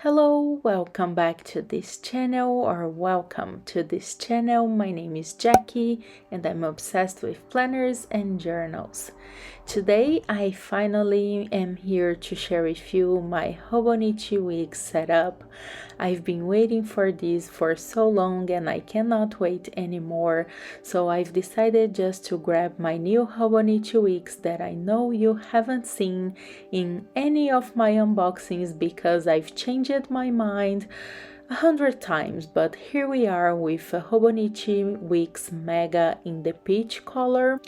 Hello, welcome back to this channel or welcome to this channel. My name is Jackie and I'm obsessed with planners and journals. Today I finally am here to share with you my Hobonichi week setup. I've been waiting for this for so long and I cannot wait anymore. So I've decided just to grab my new Hobonichi weeks that I know you haven't seen in any of my unboxings because I've changed my mind 100 times, but here we are with a Hobonichi Wix Mega in the peach color.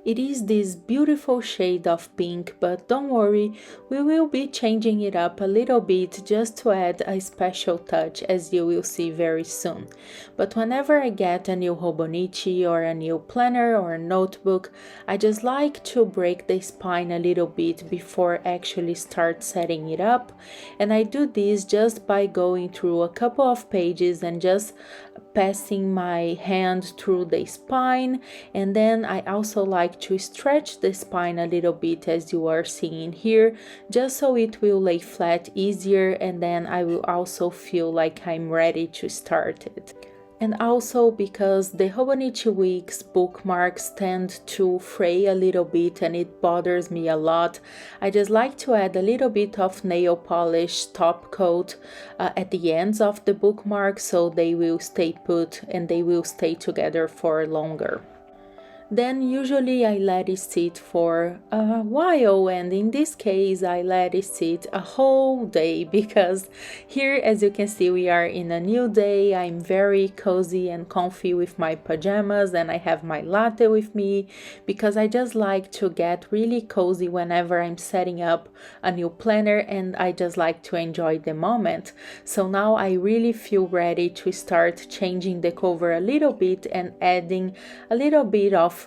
It is this beautiful shade of pink, but don't worry, we will be changing it up a little bit just to add a special touch, as you will see very soon. But whenever I get a new Hobonichi or a new planner or notebook, I just like to break the spine a little bit before actually start setting it up. And I do this just by going through a couple of pages and just passing my hand through the spine, and then I also like to stretch the spine a little bit, as you are seeing here, just so it will lay flat easier, and then I will also feel like I'm ready to start it. And also because the Hobonichi Weeks bookmarks tend to fray a little bit and it bothers me a lot, I just like to add a little bit of nail polish top coat at the ends of the bookmark so they will stay put and they will stay together for longer. Then usually I let it sit for a while, and in this case I let it sit a whole day because here, as you can see, we are in a new day. I'm very cozy and comfy with my pajamas and I have my latte with me because I just like to get really cozy whenever I'm setting up a new planner, and I just like to enjoy the moment. So now I really feel ready to start changing the cover a little bit and adding a little bit of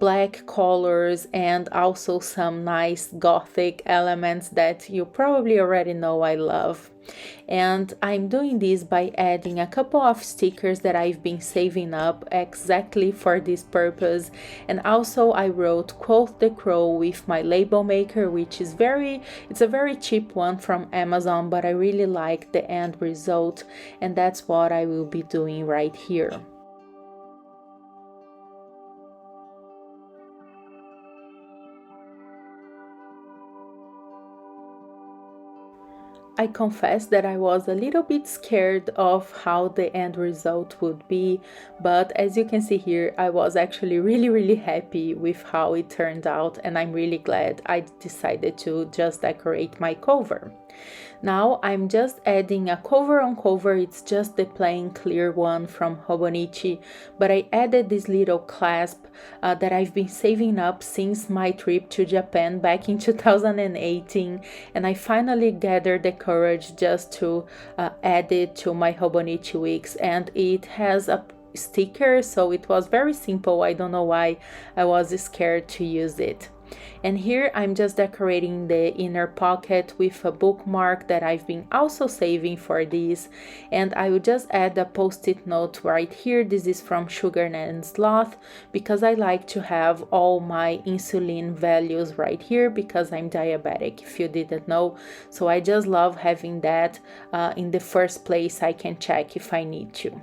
black colors and also some nice gothic elements that you probably already know I love. And I'm doing this by adding a couple of stickers that I've been saving up exactly for this purpose. And also I wrote "Quote the Crow" with my label maker, which is it's a very cheap one from Amazon, but I really like the end result, and that's what I will be doing right here. I confess that I was a little bit scared of how the end result would be, but as you can see here, I was actually really happy with how it turned out, and I'm really glad I decided to just decorate my cover. Now I'm just adding a cover on cover. It's just the plain clear one from Hobonichi, but I added this little clasp that I've been saving up since my trip to Japan back in 2018, and I finally gathered the courage just to add it to my Hobonichi Weeks, and it has a sticker, so it was very simple. I don't know why I was scared to use it. And here I'm just decorating the inner pocket with a bookmark that I've been also saving for this, and I will just add a post-it note right here. This is from Sugar and Sloth because I like to have all my insulin values right here because I'm diabetic, if you didn't know. So I just love having that in the first place I can check if I need to.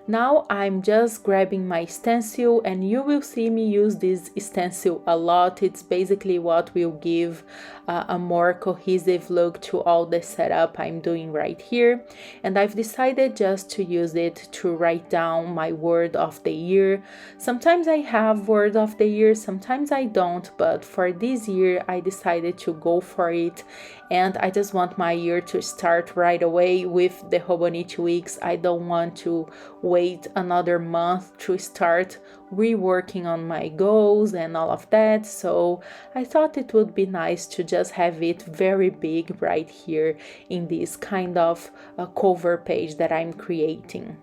Now I'm just grabbing my stencil, and you will see me use this stencil a lot. It's basically what will give a more cohesive look to all the setup I'm doing right here. And I've decided just to use it to write down my word of the year. Sometimes I have word of the year, sometimes I don't, but for this year I decided to go for it, and I just want my year to start right away with the Hobonichi Weeks. I don't want to wait another month to start reworking on my goals and all of that, so I thought it would be nice to just have it very big right here in this kind of cover page that I'm creating.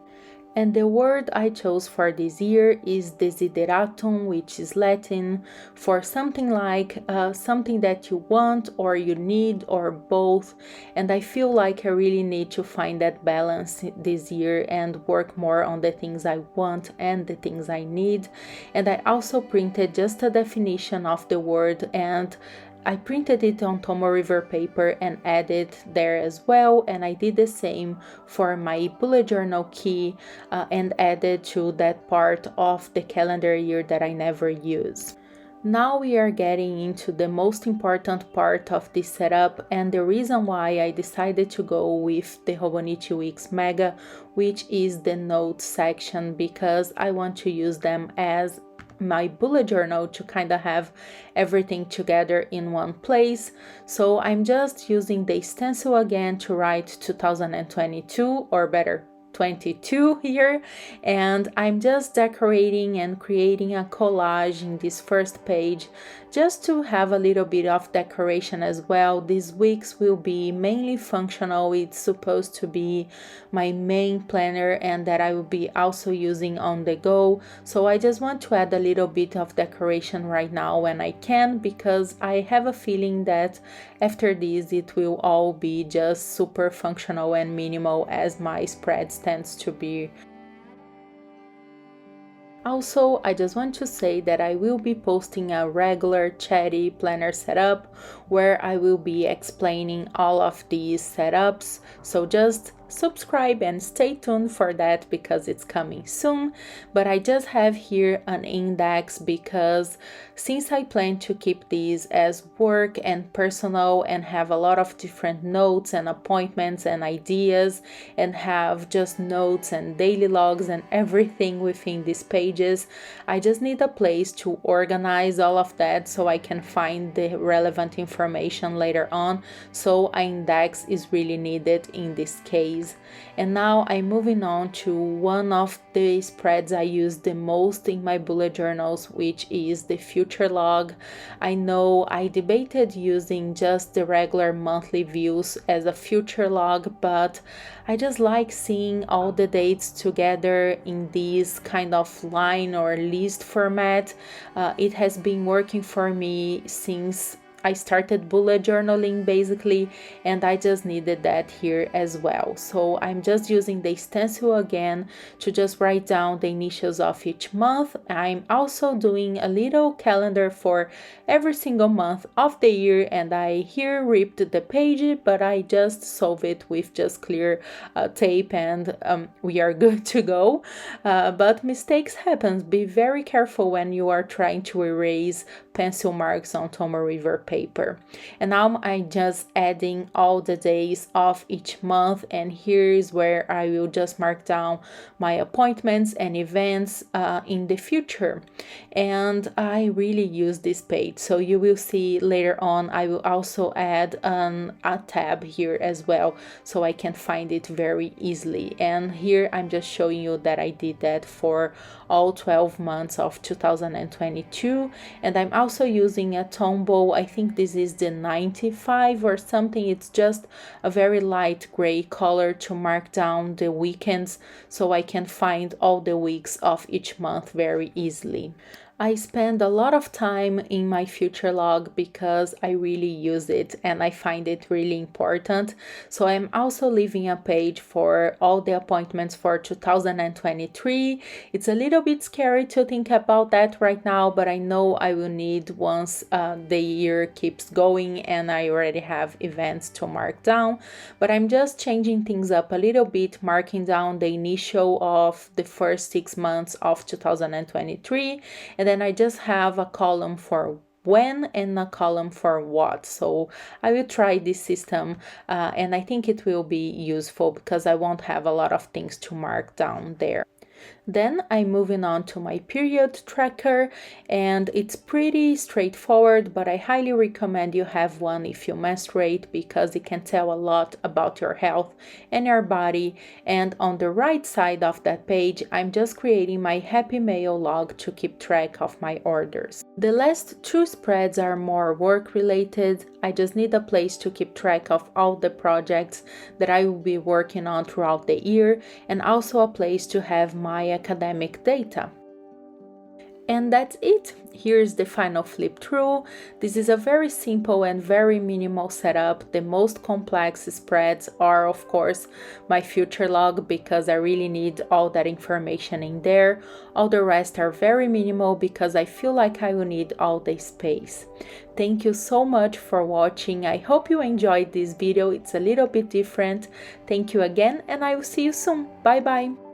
And the word I chose for this year is desideratum, which is Latin for something like something that you want or you need or both. And I feel like I really need to find that balance this year and work more on the things I want and the things I need. And I also printed just a definition of the word and I printed it on Tomo River paper and added there as well, and I did the same for my bullet journal key and added to that part of the calendar year that I never use. Now we are getting into the most important part of this setup, and the reason why I decided to go with the Hobonichi Weeks Mega, which is the notes section, because I want to use them as my bullet journal to kind of have everything together in one place. So I'm just using the stencil again to write 2022, or better, 22 here, and I'm just decorating and creating a collage in this first page just to have a little bit of decoration as well. These weeks will be mainly functional. It's supposed to be my main planner and that I will be also using on the go, so I just want to add a little bit of decoration right now when I can, because I have a feeling that after this it will all be just super functional and minimal, as my spreads tends to be. Also, I just want to say that I will be posting a regular chatty planner setup where I will be explaining all of these setups, so just subscribe and stay tuned for that because it's coming soon. But I just have here an index because since I plan to keep these as work and personal and have a lot of different notes and appointments and ideas and have just notes and daily logs and everything within these pages, I just need a place to organize all of that so I can find the relevant information later on. So an index is really needed in this case. And now I'm moving on to one of the spreads I use the most in my bullet journals, which is the future log. I know I debated using just the regular monthly views as a future log, but I just like seeing all the dates together in this kind of line or list format. It has been working for me since I started bullet journaling basically, and I just needed that here as well. So I'm just using the stencil again to just write down the initials of each month. I'm also doing a little calendar for every single month of the year, and I here ripped the page, but I just solve it with just clear tape, and we are good to go. But mistakes happen. Be very careful when you are trying to erase pencil marks on Tomo River paper. And now I'm just adding all the days of each month, and here is where I will just mark down my appointments and events in the future. And I really use this page, so you will see later on I will also add a tab here as well so I can find it very easily. And here I'm just showing you that I did that for all 12 months of 2022, and I'm also using a Tombow. I think this is the 95 or something. It's just a very light gray color to mark down the weekends so I can find all the weeks of each month very easily. I spend a lot of time in my future log because I really use it and I find it really important. So I'm also leaving a page for all the appointments for 2023. It's a little bit scary to think about that right now, but I know I will need once the year keeps going and I already have events to mark down. But I'm just changing things up a little bit, marking down the initial of the first 6 months of 2023, and then I just have a column for when and a column for what. So I will try this system and I think it will be useful because I won't have a lot of things to mark down there. Then I'm moving on to my period tracker, and it's pretty straightforward, but I highly recommend you have one if you menstruate because it can tell a lot about your health and your body. And on the right side of that page, I'm just creating my Happy Mail log to keep track of my orders. The last two spreads are more work related. I just need a place to keep track of all the projects that I will be working on throughout the year, and also a place to have my academic data. And that's it. Here's the final flip through. This is a very simple and very minimal setup. The most complex spreads are, of course, my future log, because I really need all that information in there. All the rest are very minimal because I feel like I will need all the space. Thank you so much for watching. I hope you enjoyed this video. It's a little bit different. Thank you again, and I will see you soon. Bye bye.